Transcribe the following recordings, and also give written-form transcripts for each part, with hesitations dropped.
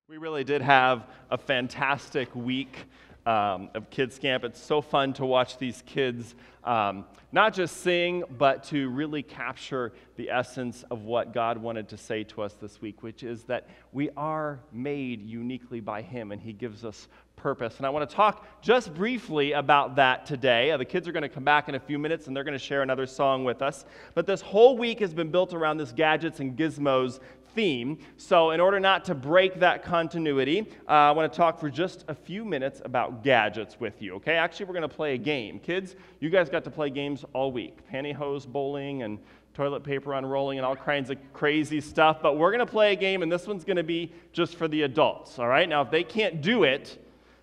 We really did have a fantastic week of Kids Camp. It's so fun to watch these kids not just sing, but to really capture the essence of what God wanted to say to us this week, which is that we are made uniquely by Him, and He gives us purpose. And I want to talk just briefly about that today. The kids are going to come back in a few minutes, and they're going to share another song with us. But this whole week has been built around this gadgets and gizmos theme. So in order not to break that continuity, I want to talk for just a few minutes about gadgets with you, okay? Actually, we're going to play a game. Kids, you guys got to play games all week. Pantyhose bowling and toilet paper unrolling and all kinds of crazy stuff. But we're going to play a game, and this one's going to be just for the adults, all right? Now, if they can't do it,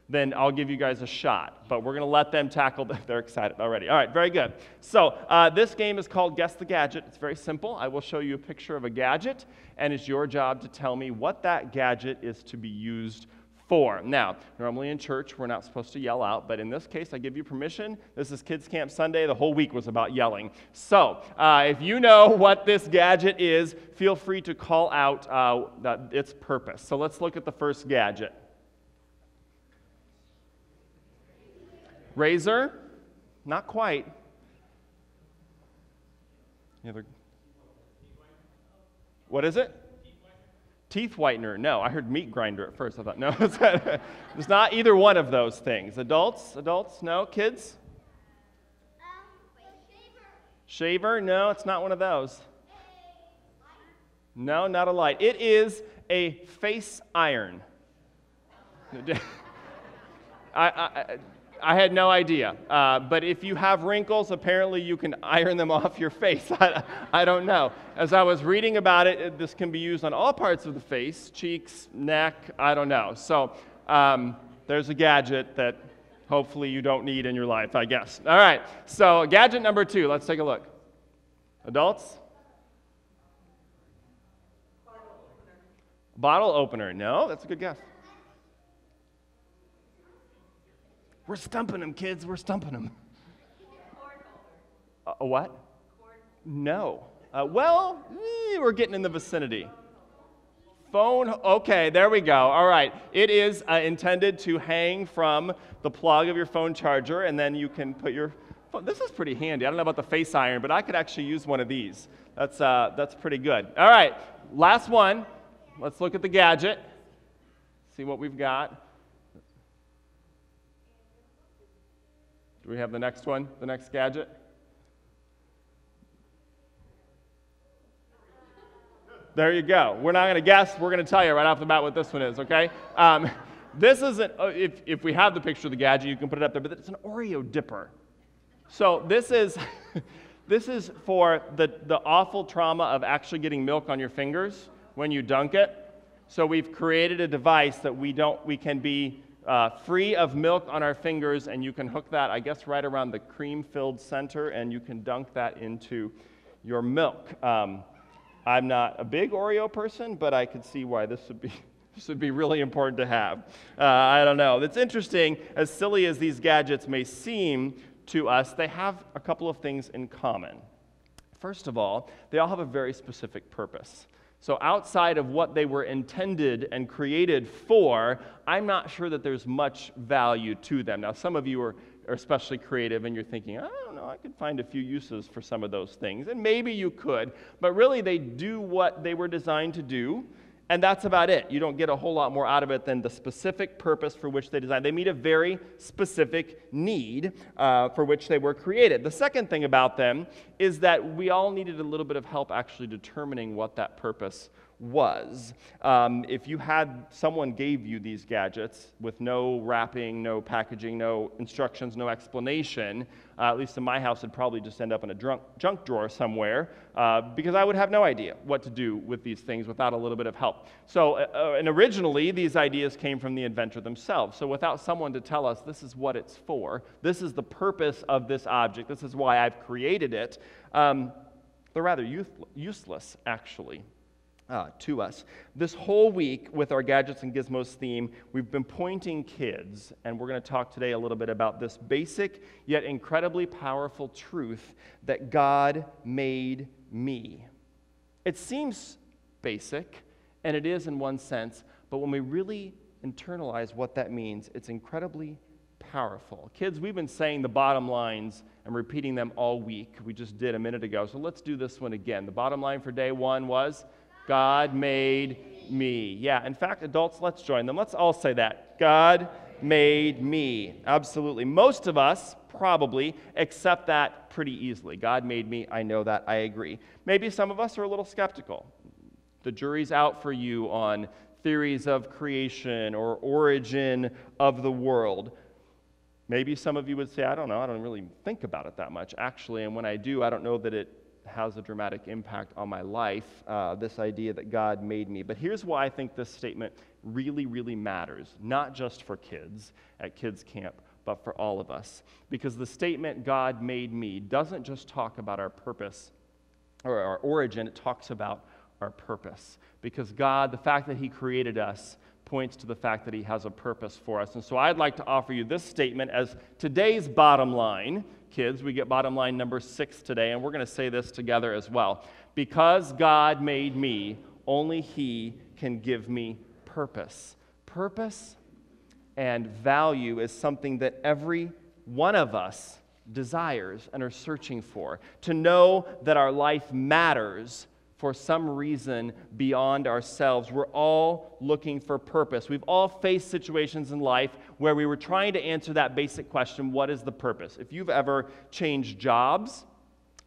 then I'll give you guys a shot. But we're going to let them tackle that. They're excited already. All right, very good. So this game is called Guess the Gadget. It's very simple. I will show you a picture of a gadget, and it's your job to tell me what that gadget is to be used for. Now, normally in church, we're not supposed to yell out, but in this case, I give you permission. This is Kids Camp Sunday. The whole week was about yelling. So if you know what this gadget is, feel free to call out its purpose. So let's look at the first gadget. Razor? Not quite. What is it? Teeth whitener. No, I heard meat grinder at first. I thought, no, it's not either one of those things. Adults? No. Kids? Shaver? No, it's not one of those. No, not a light. It is a face iron. I had no idea, but if you have wrinkles, apparently you can iron them off your face. I don't know. As I was reading about it, this can be used on all parts of the face, cheeks, neck, I don't know. So there's a gadget that hopefully you don't need in your life, I guess. All right, so gadget number 2, let's take a look. Adults? Bottle opener. No, that's a good guess. We're stumping them, kids. We're stumping them. A what? No. We're getting in the vicinity. Phone. Okay, there we go. All right. It is intended to hang from the plug of your phone charger, and then you can put your phone. This is pretty handy. I don't know about the face iron, but I could actually use one of these. That's pretty good. All right. Last one. Let's look at the gadget. See what we've got. Do we have the next one, the next gadget? There you go. We're not going to guess. We're going to tell you right off the bat what this one is, okay? This isn't, if we have the picture of the gadget, you can put it up there, but it's an Oreo dipper. So this is for the awful trauma of actually getting milk on your fingers when you dunk it. So we've created a device that we can be free of milk on our fingers, and you can hook that, I guess, right around the cream-filled center, and you can dunk that into your milk. I'm not a big Oreo person, but I could see why this would be really important to have. I don't know. It's interesting, as silly as these gadgets may seem to us, they have a couple of things in common. First of all, they all have a very specific purpose. So outside of what they were intended and created for, I'm not sure that there's much value to them. Now, some of you are especially creative, and you're thinking, I don't know, I could find a few uses for some of those things. And maybe you could, but really they do what they were designed to do, and that's about it. You don't get a whole lot more out of it than the specific purpose for which they designed. They meet a very specific need for which they were created. The second thing about them is that we all needed a little bit of help actually determining what that purpose was. If you had someone gave you these gadgets with no wrapping, no packaging, no instructions, no explanation, at least in my house, it'd probably just end up in a junk drawer somewhere because I would have no idea what to do with these things without a little bit of help. So, and originally, these ideas came from the inventor themselves. So without someone to tell us this is what it's for, this is the purpose of this object, this is why I've created it, they're rather useless, actually. To us. This whole week with our Gadgets and Gizmos theme, we've been pointing kids, and we're going to talk today a little bit about this basic yet incredibly powerful truth that God made me. It seems basic, and it is in one sense, But when we really internalize what that means, it's incredibly powerful. Kids, we've been saying the bottom lines and repeating them all week. We just did a minute ago, so let's do this one again. The bottom line for day one was, God made me. Yeah, in fact, adults, let's join them. Let's all say that. God made me. Absolutely. Most of us probably accept that pretty easily. God made me. I know that. I agree. Maybe some of us are a little skeptical. The jury's out for you on theories of creation or origin of the world. Maybe some of you would say, I don't know, I don't really think about it that much, actually, and when I do, I don't know that it has a dramatic impact on my life, this idea that God made me. But here's why I think this statement really, really matters, not just for kids at kids camp, but for all of us. Because the statement, God made me, doesn't just talk about our purpose or our origin, it talks about our purpose. Because God, the fact that He created us, points to the fact that He has a purpose for us. And so I'd like to offer you this statement as today's bottom line. Kids, we get bottom line number 6 today, and we're going to say this together as well. Because God made me, only He can give me purpose. Purpose and value is something that every one of us desires and are searching for. To know that our life matters for some reason beyond ourselves. We're all looking for purpose. We've all faced situations in life where we were trying to answer that basic question, what is the purpose? If you've ever changed jobs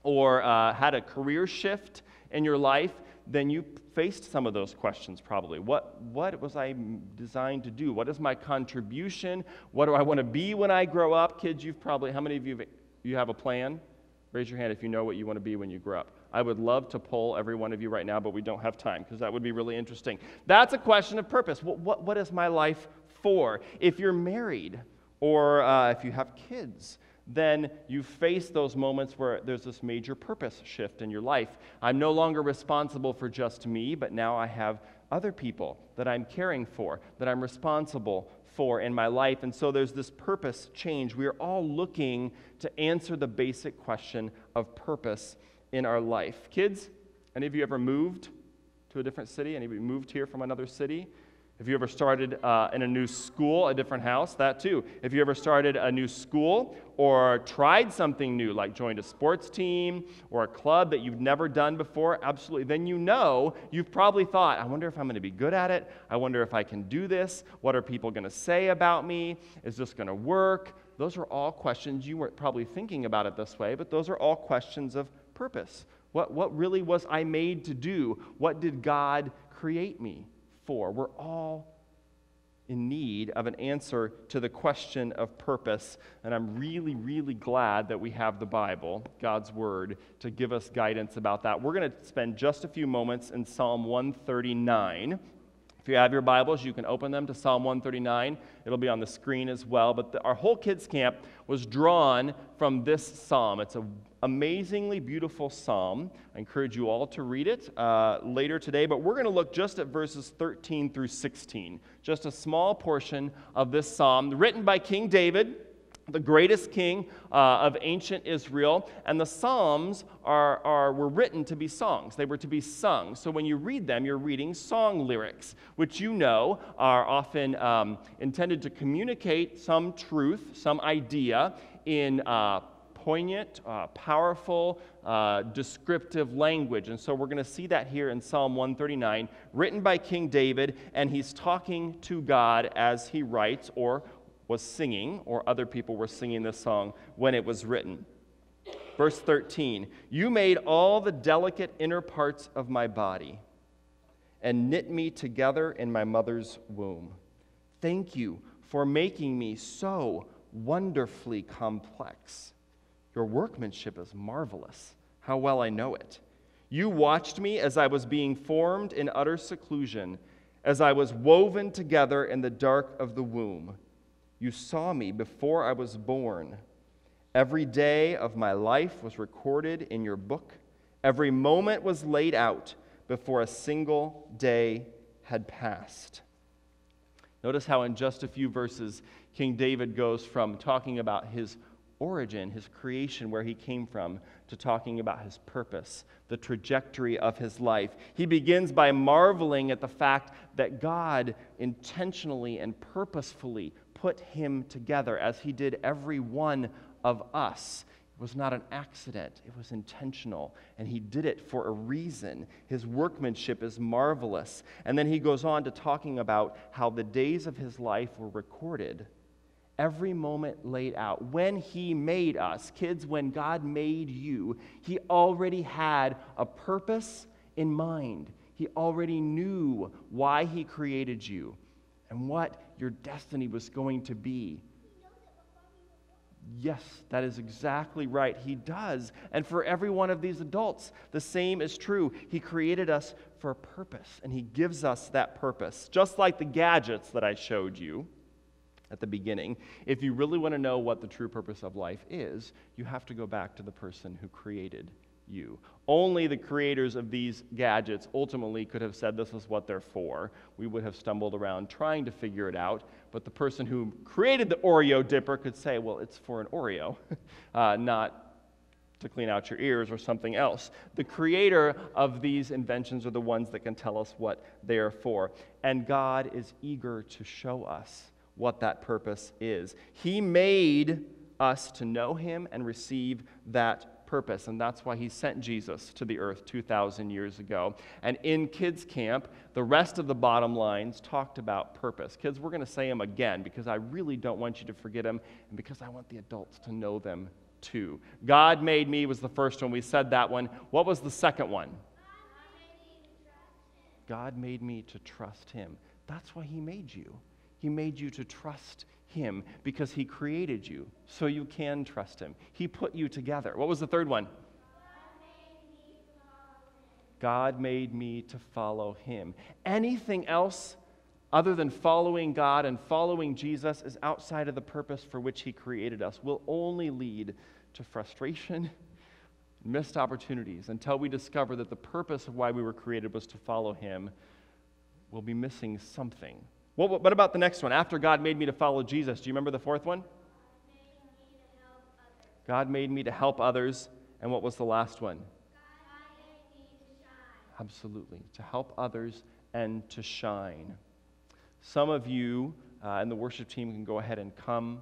or had a career shift in your life, then you faced some of those questions probably. What was I designed to do? What is my contribution? What do I want to be when I grow up? Kids, how many of you have a plan? Raise your hand if you know what you want to be when you grow up. I would love to poll every one of you right now, but we don't have time because that would be really interesting. That's a question of purpose. What is my life for? If you're married or if you have kids, then you face those moments where there's this major purpose shift in your life. I'm no longer responsible for just me, but now I have other people that I'm caring for, that I'm responsible for in my life. And so there's this purpose change. We are all looking to answer the basic question of purpose in our life. Kids, any of you ever moved to a different city? Any of you moved here from another city? Have you ever started in a new school, a different house? That too. Have you ever started a new school or tried something new, like joined a sports team or a club that you've never done before? Absolutely. Then you've probably thought, I wonder if I'm going to be good at it. I wonder if I can do this. What are people going to say about me? Is this going to work? Those are all questions. You weren't probably thinking about it this way, but those are all questions of purpose. What really was I made to do? What did God create me for? We're all in need of an answer to the question of purpose, and I'm really, really glad that we have the Bible, God's Word, to give us guidance about that. We're going to spend just a few moments in Psalm 139. If you have your Bibles, you can open them to Psalm 139. It'll be on the screen as well. But our whole kids camp was drawn from this psalm. It's an amazingly beautiful psalm. I encourage you all to read it later today. But we're going to look just at verses 13 through 16. Just a small portion of this psalm written by King David, the greatest king of ancient Israel. And the Psalms were written to be songs. They were to be sung. So when you read them, you're reading song lyrics, which you know are often intended to communicate some truth, some idea in poignant, powerful, descriptive language. And so we're going to see that here in Psalm 139, written by King David, and he's talking to God as he writes, or was singing, or other people were singing this song when it was written. Verse 13, you made all the delicate inner parts of my body and knit me together in my mother's womb. Thank you for making me so wonderfully complex. Your workmanship is marvelous. How well I know it. You watched me as I was being formed in utter seclusion, as I was woven together in the dark of the womb. You saw me before I was born. Every day of my life was recorded in your book. Every moment was laid out before a single day had passed. Notice how in just a few verses, King David goes from talking about his origin, his creation, where he came from, to talking about his purpose, the trajectory of his life. He begins by marveling at the fact that God intentionally and purposefully put him together, as he did every one of us. It was not an accident. It was intentional, and he did it for a reason. His workmanship is marvelous. And then he goes on to talking about how the days of his life were recorded, every moment laid out. When he made us, kids, when God made you, he already had a purpose in mind. He already knew why he created you and what your destiny was going to be. Yes, that is exactly right. He does. And for every one of these adults, the same is true. He created us for a purpose, and he gives us that purpose. Just like the gadgets that I showed you at the beginning, if you really want to know what the true purpose of life is, you have to go back to the person who created you. Only the creators of these gadgets ultimately could have said this is what they're for. We would have stumbled around trying to figure it out, but the person who created the Oreo dipper could say, well, it's for an Oreo, not to clean out your ears or something else. The creator of these inventions are the ones that can tell us what they are for. And God is eager to show us what that purpose is. He made us to know him and receive that purpose, and that's why he sent Jesus to the earth 2,000 years ago. And in kids camp, the rest of the bottom lines talked about purpose. Kids, we're going to say them again because I really don't want you to forget them, and because I want the adults to know them too. God made me was the first one. We said that one. What was the second one? God made me to trust him. That's why he made you. He made you to trust him because he created you so you can trust him. He put you together. What was the third one? God made me to follow him. Anything else other than following God and following Jesus is outside of the purpose for which he created us, will only lead to frustration, missed opportunities, until we discover that the purpose of why we were created was to follow him. We'll be missing something. What about the next one? After God made me to follow Jesus, do you remember the fourth one? God made me to help others. And what was the last one? God made me to shine. Absolutely, to help others and to shine. Some of you, and the worship team can go ahead and come.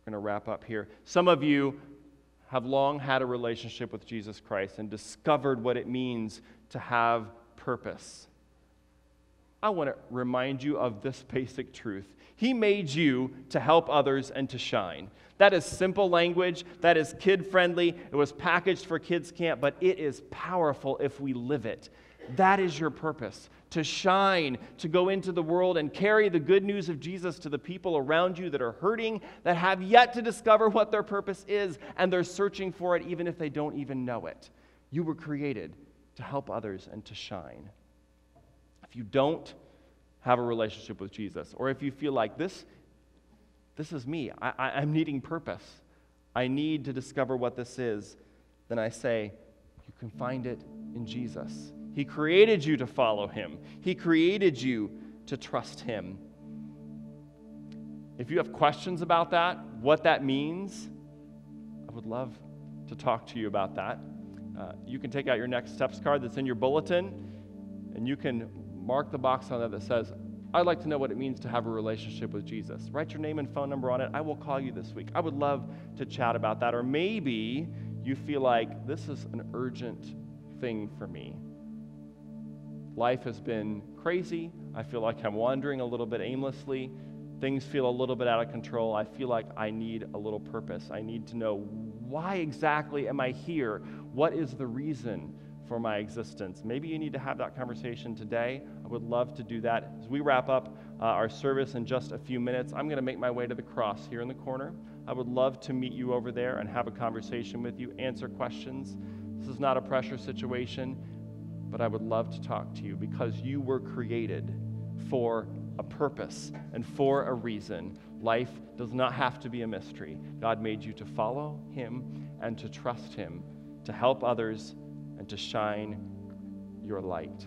We're going to wrap up here. Some of you have long had a relationship with Jesus Christ and discovered what it means to have purpose. I want to remind you of this basic truth. He made you to help others and to shine. That is simple language. That is kid-friendly. It was packaged for kids camp, but it is powerful if we live it. That is your purpose, to shine, to go into the world and carry the good news of Jesus to the people around you that are hurting, that have yet to discover what their purpose is, and they're searching for it even if they don't even know it. You were created to help others and to shine. If you don't have a relationship with Jesus, or if you feel like this is me, I'm needing purpose, I need to discover what this is, then I say, you can find it in Jesus. He created you to follow him. He created you to trust him. If you have questions about that, what that means, I would love to talk to you about that. You can take out your Next Steps card that's in your bulletin, and you can mark the box on there that says, I'd like to know what it means to have a relationship with Jesus. Write your name and phone number on it. I will call you this week. I would love to chat about that. Or maybe you feel like this is an urgent thing for me. Life has been crazy. I feel like I'm wandering a little bit aimlessly. Things feel a little bit out of control. I feel like I need a little purpose. I need to know, why exactly am I here? What is the reason for my existence? Maybe you need to have that conversation today. I would love to do that. As we wrap up our service in just a few minutes, I'm going to make my way to the cross here in the corner. I would love to meet you over there and have a conversation with you, answer questions. This is not a pressure situation, but I would love to talk to you because you were created for a purpose and for a reason. Life does not have to be a mystery. God made you to follow him and to trust him, to help others and to shine your light.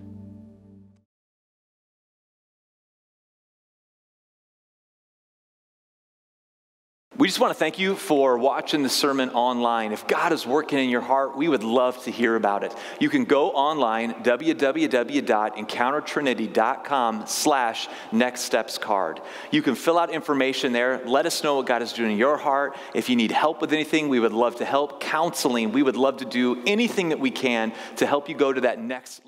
We just want to thank you for watching the sermon online. If God is working in your heart, we would love to hear about it. You can go online, www.encountertrinity.com/nextstepscard. You can fill out information there. Let us know what God is doing in your heart. If you need help with anything, we would love to help. Counseling, we would love to do anything that we can to help you go to that next level.